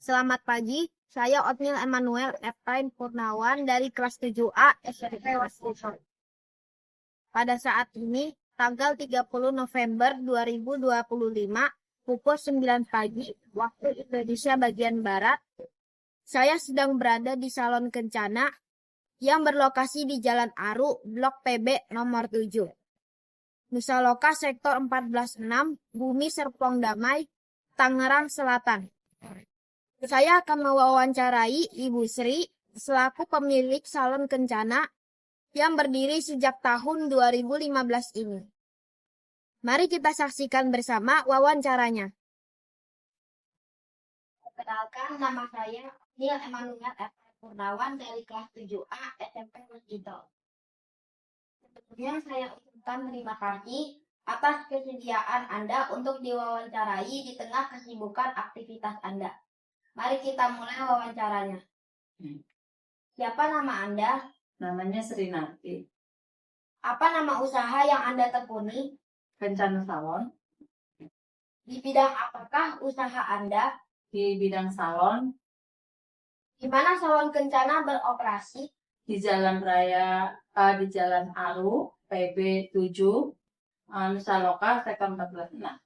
Selamat pagi, saya Otniel Emmanuel Efraim Purnawan dari kelas 7A SMP Waskita. Pada saat ini, tanggal 30 November 2025, pukul 9 pagi, waktu Indonesia bagian Barat, saya sedang berada di Salon Kencana yang berlokasi di Jalan Aru, Blok PB nomor 7. Nusa Loka Sektor 146, Bumi Serpong Damai, Tangerang Selatan. Saya akan mewawancarai Ibu Sri selaku pemilik Salon Kencana yang berdiri sejak tahun 2015 ini. Mari kita saksikan bersama wawancaranya. Perkenalkan, nama saya Neil Emmanuel F. Purnawan dari kelas 7A SMP Waskita. Sebelumnya saya ucapkan terima kasih atas kesediaan Anda untuk diwawancarai di tengah kesibukan aktivitas Anda. Mari kita mulai wawancaranya. Siapa nama Anda? Namanya Sri Narti. Apa nama usaha yang Anda tekuni? Kencana Salon. Di bidang apakah usaha Anda? Di bidang salon. Di mana Salon Kencana beroperasi? Di Jalan di Jalan Aru, PB 7, Nusa Loka, Sektor 14.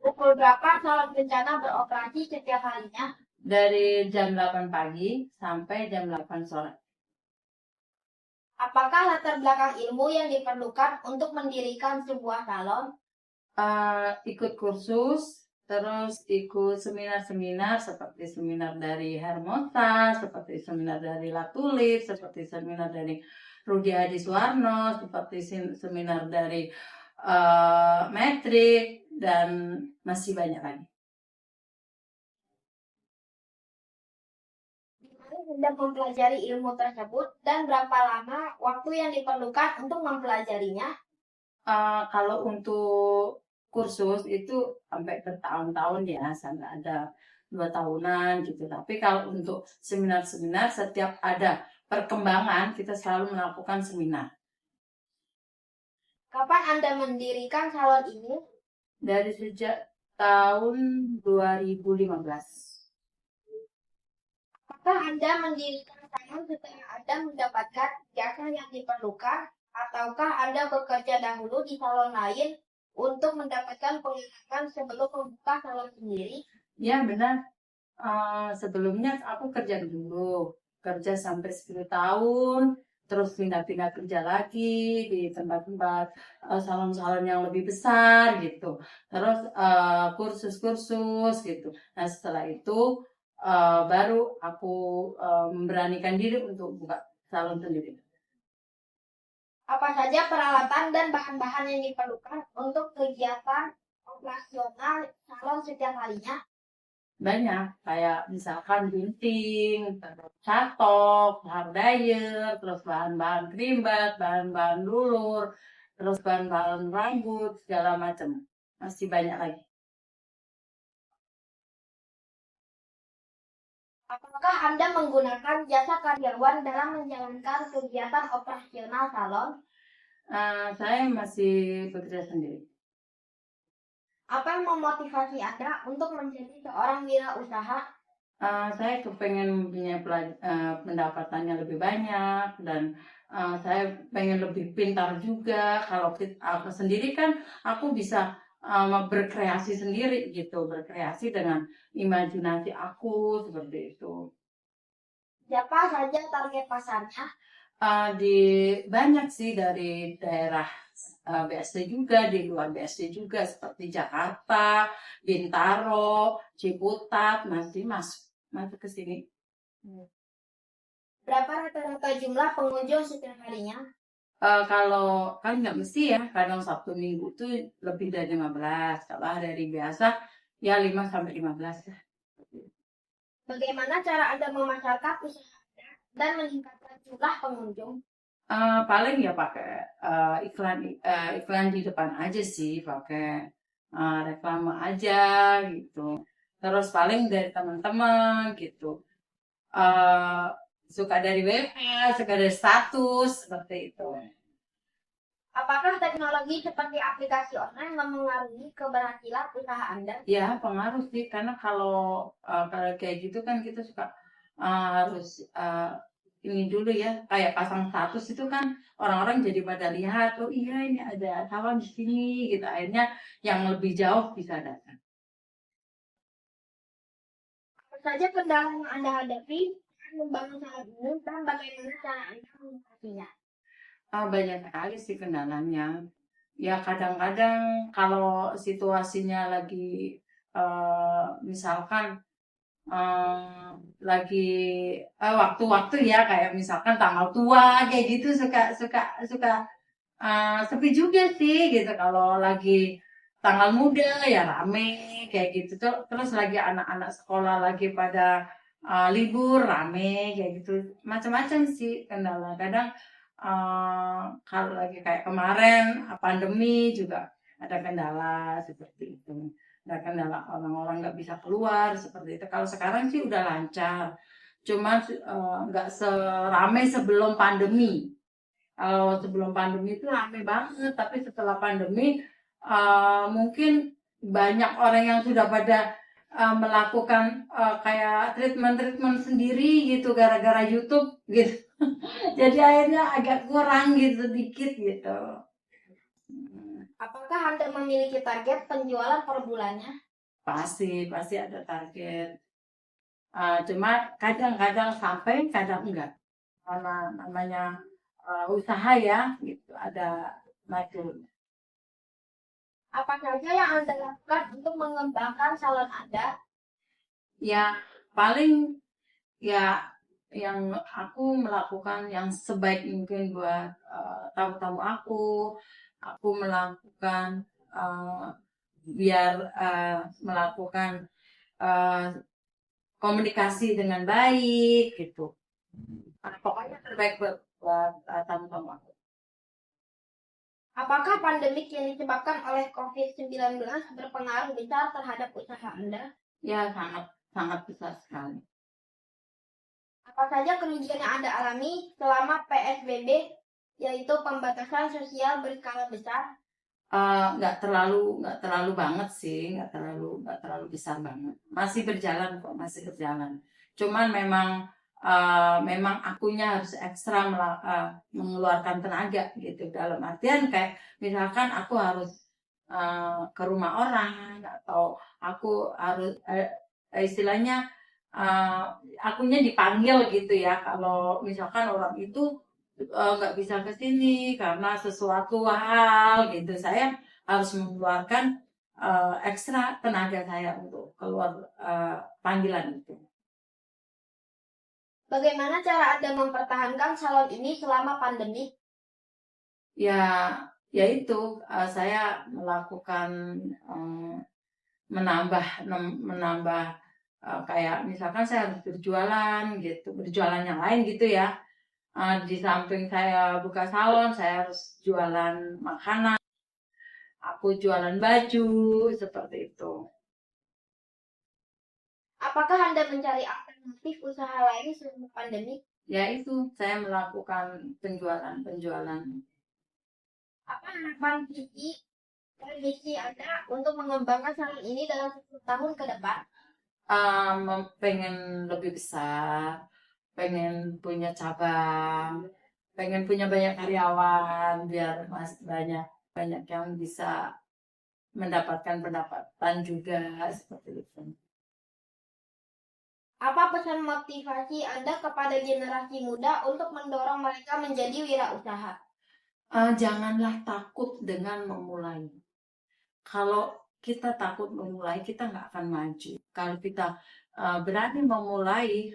Pukul berapa Salon Kencana beroperasi setiap harinya? Dari jam 8 pagi sampai jam 8 sore. Apakah latar belakang ilmu yang diperlukan untuk mendirikan sebuah salon? Ikut kursus, terus ikut seminar-seminar seperti seminar dari Hermosa, seperti seminar dari Latulip, seperti seminar dari Rudi Hadi Suwarno, seperti seminar dari Metrik, dan masih banyak lagi. Anda mempelajari ilmu tersebut dan berapa lama waktu yang diperlukan untuk mempelajarinya? Kalau untuk kursus itu sampai bertahun-tahun ya, sampai ada 2 tahunan gitu. Tapi kalau untuk seminar-seminar, setiap ada perkembangan kita selalu melakukan seminar. Kapan Anda mendirikan salon ini? Dari sejak tahun 2015. Apakah Anda mendirikan salon setelah Anda mendapatkan jasa yang diperlukan, ataukah Anda bekerja dahulu di salon lain untuk mendapatkan pengalaman sebelum membuka salon sendiri? Ya benar. Sebelumnya aku kerja dulu, kerja sampai 10 tahun, terus pindah-pindah kerja lagi di tempat-tempat salon-salon yang lebih besar gitu. Terus kursus-kursus gitu. Nah setelah itu baru aku memberanikan diri untuk buka salon sendiri. Apa saja peralatan dan bahan-bahan yang diperlukan untuk kegiatan operasional salon setiap harinya? Banyak, kayak misalkan gunting, terus catok, hair dryer, terus bahan-bahan krimbat, bahan-bahan dulur, terus bahan-bahan rambut, segala macam. Masih banyak lagi. Apakah Anda menggunakan jasa karyawan dalam menjalankan kegiatan operasional salon? Saya masih bekerja sendiri. Apa yang memotivasi Anda untuk menjadi seorang wirausaha? Saya kepengen punya pendapatannya lebih banyak, dan saya pengen lebih pintar juga. Kalau aku sendiri kan aku bisa berkreasi sendiri gitu, berkreasi dengan imajinasi aku seperti itu. Siapa saja target pasarnya? Di banyak sih, dari daerah BSD juga, di luar BSD juga, seperti Jakarta, Bintaro, Ciputat, masih masuk ke sini. Berapa rata-rata jumlah pengunjung setiap harinya? Kalau kan nggak mesti ya, kadang Sabtu Minggu tuh lebih dari 15. Kalau hari biasa ya 5-15 ya. Bagaimana cara Anda memasarkan usaha Anda dan meningkatkan jumlah pengunjung? Paling ya pakai iklan di depan aja sih, pakai reklame aja gitu. Terus paling dari teman-teman gitu. Suka dari WA, suka dari status, seperti itu. Apakah teknologi seperti aplikasi online mempengaruhi keberhasilan usaha Anda? Ya, pengaruh sih, karena kalau kayak gitu kan kita suka harus ini dulu ya, kayak pasang status itu kan orang-orang jadi pada lihat, oh iya ini ada sawah di sini gitu. Akhirnya yang lebih jauh bisa datang. Apa saja kendala yang Anda hadapi saat membangun saat ini dan bagaimana cara Anda mengatasinya? Banyak sekali sih kendalanya. Ya kadang-kadang kalau situasinya lagi misalkan eh, lagi waktu-waktu ya, kayak misalkan tanggal tua kayak gitu, suka suka suka sepi juga sih gitu. Kalau lagi tanggal muda ya rame kayak gitu. Terus lagi anak-anak sekolah lagi pada libur rame kayak gitu. Macam-macam sih kendala. Kadang kalau lagi kayak kemarin pandemi juga ada kendala seperti itu. Ada kendala orang-orang nggak bisa keluar seperti itu. Kalau sekarang sih udah lancar. Cuman nggak seramai sebelum pandemi. Kalau sebelum pandemi itu rame banget, tapi setelah pandemi mungkin banyak orang yang sudah pada melakukan kayak treatment-treatment sendiri gitu gara-gara YouTube gitu. Jadi akhirnya agak kurang gitu sedikit gitu. Apakah Anda memiliki target penjualan per bulannya? Pasti ada target. Cuma kadang-kadang sampai, kadang enggak. Karena namanya usaha ya, gitu ada maju. Apa saja yang Anda lakukan untuk mengembangkan salon Anda? Ya paling ya yang aku melakukan yang sebaik mungkin buat tamu-tamu aku melakukan uh, biar melakukan uh, komunikasi dengan baik gitu. Pokoknya terbaik buat tamu-tamu aku. Apakah pandemik yang disebabkan oleh COVID-19 berpengaruh besar terhadap usaha Anda? Ya sangat sangat besar sekali. Apa saja kerugian yang Anda alami selama PSBB, yaitu pembatasan sosial berskala besar? Nggak terlalu banget sih, nggak terlalu besar banget. Masih berjalan kok, masih berjalan. Cuman memang akunya harus ekstra mengeluarkan tenaga gitu. Dalam artian kayak misalkan aku harus ke rumah orang, atau aku harus istilahnya uh, akunya dipanggil gitu ya. Kalau misalkan orang itu nggak bisa ke sini karena sesuatu hal gitu, saya harus mengeluarkan ekstra tenaga saya untuk keluar panggilan itu. Bagaimana cara Anda mempertahankan salon ini selama pandemi? Ya, ya itu saya melakukan eh, menambah kayak misalkan saya harus berjualan gitu, berjualan yang lain gitu ya. Di samping saya buka salon, saya harus jualan makanan, aku jualan baju seperti itu. Apakah Anda mencari alternatif usaha lain selama pandemi? Ya itu saya melakukan penjualan. Apa harapan visi dan misi Anda untuk mengembangkan salon ini dalam 10 tahun ke depan? Pengen lebih besar, pengen punya cabang, pengen punya banyak karyawan biar banyak banyak yang bisa mendapatkan pendapatan juga seperti itu. Apa pesan motivasi Anda kepada generasi muda untuk mendorong mereka menjadi wirausaha? Janganlah takut dengan memulai. Kalau kita takut memulai, kita nggak akan maju. Kalau kita berani memulai,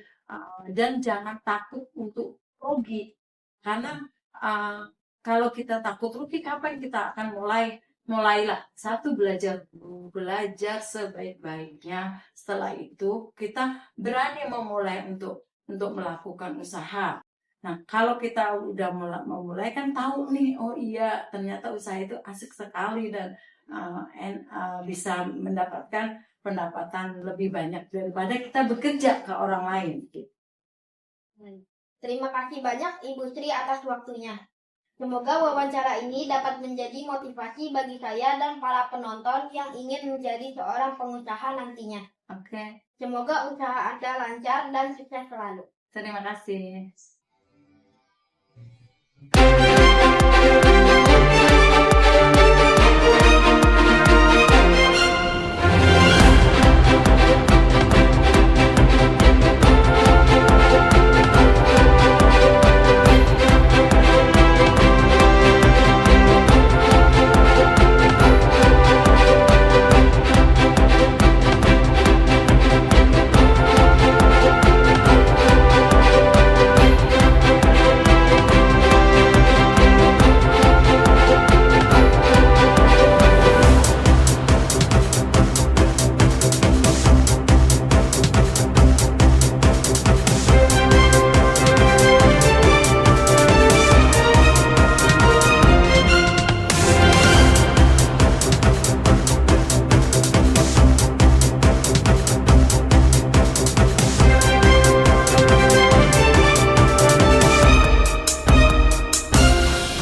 dan jangan takut untuk rugi. Karena uh, kalau kita takut rugi, kapan kita akan mulai? Mulailah. Satu, belajar dulu, belajar sebaik-baiknya. Setelah itu kita berani memulai untuk melakukan usaha. Nah, kalau kita udah memulai kan tahu nih, oh iya ternyata usaha itu asik sekali, dan bisa mendapatkan pendapatan lebih banyak daripada kita bekerja ke orang lain. Terima kasih banyak Ibu Sri atas waktunya. Semoga wawancara ini dapat menjadi motivasi bagi saya dan para penonton yang ingin menjadi seorang pengusaha nantinya. Oke, Semoga usaha Anda lancar dan sukses selalu. terima kasih.